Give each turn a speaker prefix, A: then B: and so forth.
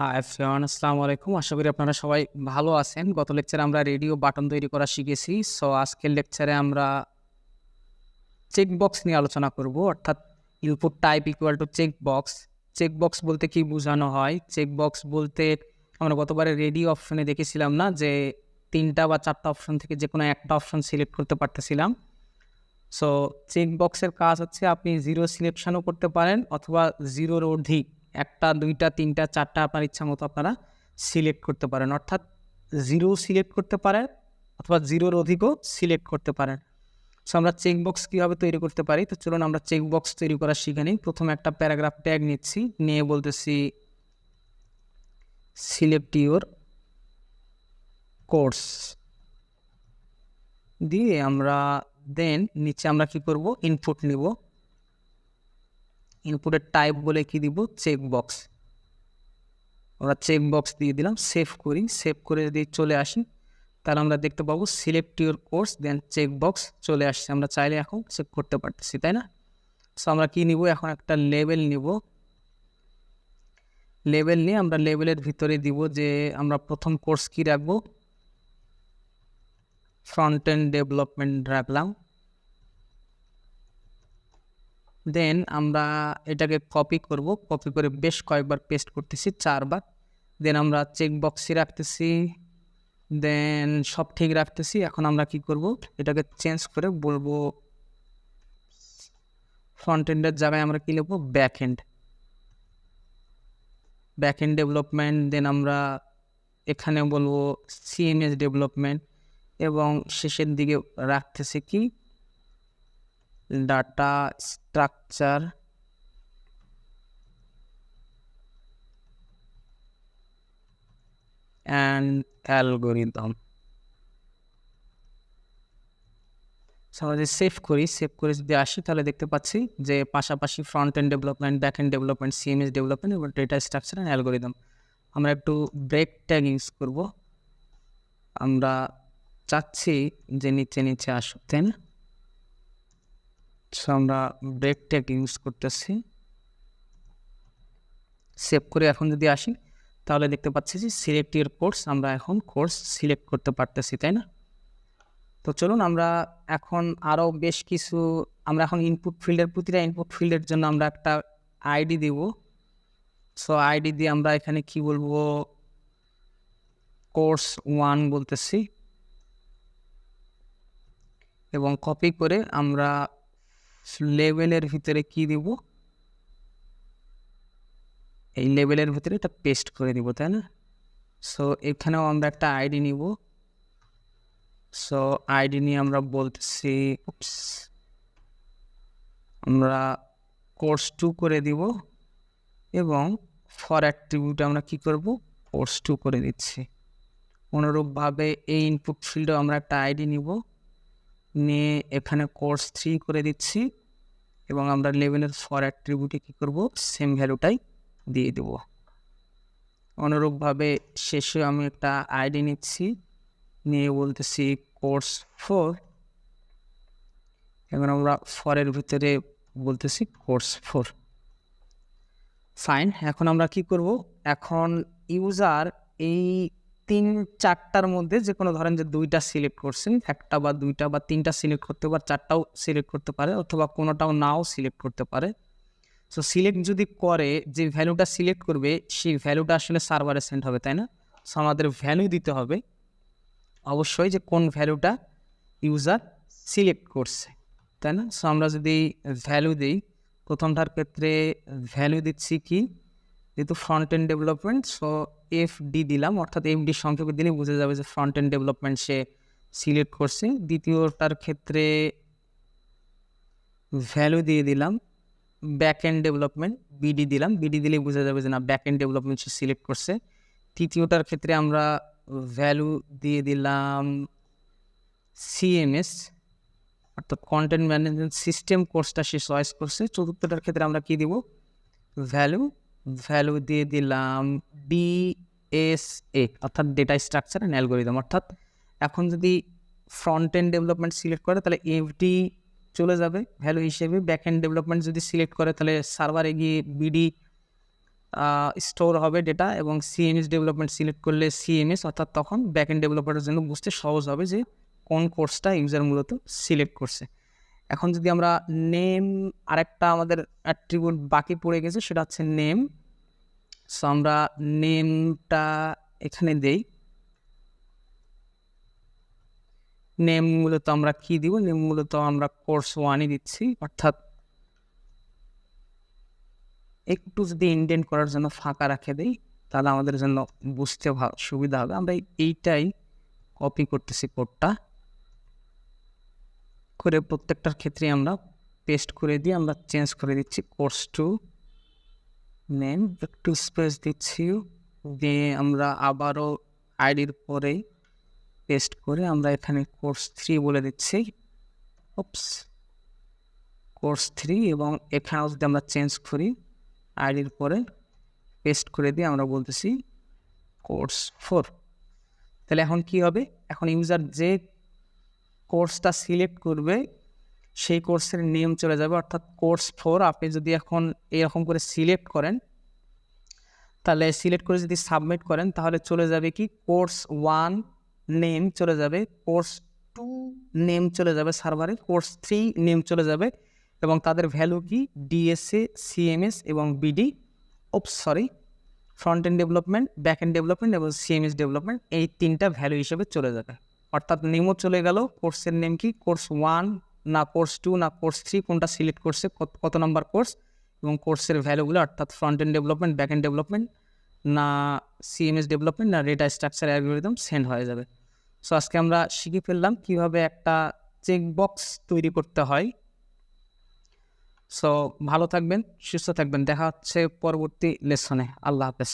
A: Hi everyone, আসসালামু আলাইকুম। আশা করি আপনারা সবাই ভালো আছেন। গত লেকচারে আমরা রেডিও বাটন তৈরি করা শিখেছি। সো আজকের লেকচারে আমরা চেকবক্স নিয়ে আলোচনা করব, অর্থাৎ input type equal to checkbox. Checkbox বলতে কি বোঝানো হয়? চেকবক্স বলতে আমরা গতবারে রেডিও অপশনে দেখেছিলাম না যে ৩টা বা ৪টা অপশন থেকে যে কোনো একটা অপশন সিলেক্ট করতে পারতেছিলাম। সো চেকবক্সের কাজ হচ্ছে আপনি 0 সিলেকশনও করতে পারেন অথবা 0-র অধিক 1টা, 2টা, 3টা, 4টা আপনার ইচ্ছা মতো আপনারা সিলেক্ট করতে পারেন। অর্থাৎ 0 সিলেক্ট করতে পারেন অথবা 0-র অধিকও সিলেক্ট করতে পারেন। সো আমরা চেকবক্স কীভাবে তৈরি করতে পারি? তো চলুন আমরা চেকবক্স তৈরি করা শিখে নিই। প্রথমে একটা প্যারাগ্রাফ ট্যাগ নিচ্ছি, নিয়ে বলতেছি সিলেক্ট ইউর কোর্স দিয়ে আমরা দেন নিচে আমরা কি করব, ইনপুট নিব। ইনপুটের টাইপ বলে কি দিব, চেকবক্স। আমরা চেকবক্স দিয়ে দিলাম, সেভ করি। সেভ করে যদি চলে আসি তাহলে আমরা দেখতে পাবো select your course then checkbox চলে আসছে। আমরা চাইলে এখন চেক করতে পারতেছি, তাই না? সো আমরা কি নিব, এখন একটা লেবেল নিব। লেবেল নিয়ে আমরা লেবেলের ভিতরে দিব যে আমরা প্রথম কোর্স কি রাখবো, ফ্রন্ট এন্ড ডেভেলপমেন্ট রাখলাম। দেন আমরা এটাকে কপি করব, কপি করে বেশ কয়েকবার পেস্ট করতেছি, 4বার। দেন আমরা চেকবক্সই রাখতেছি, দেন সব ঠিক রাখতেছি। এখন আমরা কি করব, এটাকে চেঞ্জ করে বলবো ফ্রন্ট এন্ডের জায়গায় আমরা কি লিখবো, ব্যাক এন্ড ডেভেলপমেন্ট। দেন আমরা এখানে বলবো সিএমএস ডেভেলপমেন্ট, এবং শেষের দিকে রাখতেছি কি, ডাটা স্ট্রাকচার অ্যান্ড অ্যালগোরিদম। আমরা যদি সেভ করি, সেভ করে যদি আসি তাহলে দেখতে পাচ্ছি যে পাশাপাশি front end development, back end development, CMS development এবং ডেটা স্ট্রাকচার অ্যান্ড অ্যালগোরিদম। আমরা একটু ব্রেক ট্যাগ ইউজ করব। আমরা চাচ্ছি যে নিচে নিচে আসুক, তাই না? সো আমরা ব্রেক ট্যাগ ইউজ করতেছি। সেভ করে এখন যদি আসি তাহলে দেখতে পাচ্ছি যে সিলেক্ট ইউর কোর্স, আমরা এখন কোর্স সিলেক্ট করতে পারতেছি, তাই না? তো চলুন আমরা এখন আরও বেশ কিছু, আমরা এখন ইনপুট ফিল্ডের, প্রতিটা ইনপুট ফিল্ডের জন্য আমরা একটা আইডি দিব। সো আইডি দিয়ে আমরা এখানে কি বলবো, কোর্স 1 বলতেছি, এবং কপি করে আমরা লেভেলের ভিতরে কি দিব, এই লেভেলের ভিতরে এটা পেস্ট করে দিব, তাই না? সো এখানেও আমরা একটা আইডি নিব। সো আইডি নিয়ে আমরা বলতেছি আমরা কোর্স 2 করে দিব, এবং ফর অ্যাট্রিবিউটে আমরা কি করব, কোর্স 2 করে দিচ্ছি। অনুরূপভাবে এই ইনপুট ফিল্ডেও আমরা একটা আইডি নিব, নিয়ে এখানে কোর্স 3 করে দিচ্ছি, এবং আমরা লেভেলের ফর অ্যাট্রিবিউটে কী করব, সেম ভ্যালুটাই দিয়ে দেব। অনুরূপভাবে শেষে আমি একটা আইডি নিচ্ছি, নিয়ে বলতেছি কোর্স 4, এবং আমরা ফরের ভিতরে বলতেছি কোর্স 4। ফাইন। এখন আমরা কি করব, এখন ইউজার এই 3-4টার মধ্যে যে কোনো, ধরেন যে 2টা সিলেক্ট করছেন, 1টা বা 2টা বা 3টা সিলেক্ট করতে পারে, 4টাও সিলেক্ট করতে পারে, অথবা কোনোটাও নাও সিলেক্ট করতে পারে। সো সিলেক্ট যদি করে, যে ভ্যালুটা সিলেক্ট করবে সেই ভ্যালুটা আসলে সার্ভারে সেন্ড হবে, তাই না? সো আমাদের ভ্যালু দিতে হবে অবশ্যই যে কোন ভ্যালুটা ইউজার সিলেক্ট করছে, তাই না? সো আমরা যদি ভ্যালু দিই, প্রথমটার ক্ষেত্রে ভ্যালু দিচ্ছি কি, যেহেতু front end development, so FD দিলাম, অর্থাৎ এফডি সংক্ষেপে দিলে বোঝা যাবে যে ফ্রন্ট এন্ড ডেভেলপমেন্ট সে সিলেক্ট করছে। দ্বিতীয়টার ক্ষেত্রে ভ্যালু দিয়ে দিলাম ব্যাক এন্ড ডেভেলপমেন্ট, বিডি দিলাম, বিডি দিলেই বোঝা যাবে যে না, ব্যাক এন্ড ডেভেলপমেন্ট সে সিলেক্ট করছে। তৃতীয়টার ক্ষেত্রে আমরা ভ্যালু দিয়ে দিলাম সিএমএস, অর্থাৎ কন্টেন্ট ম্যানেজমেন্ট সিস্টেম কোর্সটা সে চয়েস করছে। চতুর্থটার ক্ষেত্রে আমরা কি দিব, ভ্যালু দিয়ে দিলাম ডিএসএ, অর্থাৎ ডেটা স্ট্রাকচার অ্যান্ড অ্যালগোরিদম। অর্থাৎ এখন যদি ফ্রন্ট এন্ড ডেভেলপমেন্ট সিলেক্ট করে তাহলে এফডি চলে যাবে ভ্যালু হিসেবে, ব্যাক এন্ড ডেভেলপমেন্ট যদি সিলেক্ট করে তাহলে সার্ভারে গিয়ে বিডি স্টোর হবে ডেটা, এবং সিএমএস ডেভেলপমেন্ট সিলেক্ট করলে সিএমএস, অর্থাৎ তখন ব্যাকএন্ড ডেভেলপারের জন্য বুঝতে সহজ হবে যে কোন কোর্সটা ইউজার মূলত সিলেক্ট করছে। এখন যদি আমরা নেম, আরেকটা আমাদের অ্যাট্রিবিউট বাকি পড়ে গেছে, সেটা হচ্ছে নেম। সো আমরা নেমটা এখানে দেই। নেম মূলত আমরা কি দিব? নেম মূলত আমরা কোর্স 1ই দিচ্ছি, অর্থাৎ একটু যদি ইন্ডেন্ট করার জন্য ফাঁকা রাখে দেই তাহলে আমাদের জন্য বুঝতে সুবিধা হবে। আমরা এইটাই কপি করতেছি কোডটা, করে প্রত্যেকটার ক্ষেত্রে আমরা পেস্ট করে দিয়ে আমরা চেঞ্জ করে দিচ্ছি কোর্স টু নেম, একটু স্পেস দিচ্ছি, দিয়ে আমরা আবারও আইডির পরে পেস্ট করে আমরা এখানে কোর্স 3 বলে দিচ্ছি। কোর্স 3, এবং এখানেও যদি আমরা চেঞ্জ করি আইডির পরে পেস্ট করে দিয়ে আমরা বলতেছি কোর্স 4। তাহলে এখন কি হবে? এখন ইউজার যে কোর্সটা সিলেক্ট করবে সেই কোর্সের নেম চলে যাবে, অর্থাৎ কোর্স 4। আপনি যদি এখন এরকম করে সিলেক্ট করেন, তাহলে সিলেক্ট করে যদি সাবমিট করেন তাহলে চলে যাবে কি কোর্স 1 নেম চলে যাবে, কোর্স 2 নেম চলে যাবে সার্ভারে, কোর্স 3 নেম চলে যাবে, এবং তাদের ভ্যালু কি ডিএসএ, সিএমএস এবং BD, front end development, back end development এবং সিএমএস ডেভেলপমেন্ট, এই 3টা ভ্যালু হিসেবে চলে যাবে। অর্থাৎ নেমও চলে গেল, কোর্সের নেম কি কোর্স 1 না কোর্স 2 না কোর্স 3, কোনটা সিলেক্ট করছে, কত নাম্বার কোর্স, এবং কোর্সের ভ্যালুগুলো অর্থাৎ front end development, back end development না সিএমএস ডেভেলপমেন্ট না ডেটা স্ট্রাকচার অ্যালগরিদম সেন্ড হয়ে যাবে। সো আজকে আমরা শিখে ফেললাম কীভাবে একটা চেকবক্স তৈরি করতে হয়। সো ভালো থাকবেন, সুস্থ থাকবেন, দেখা হচ্ছে পরবর্তী লেসনে। আল্লাহ হাফেজ।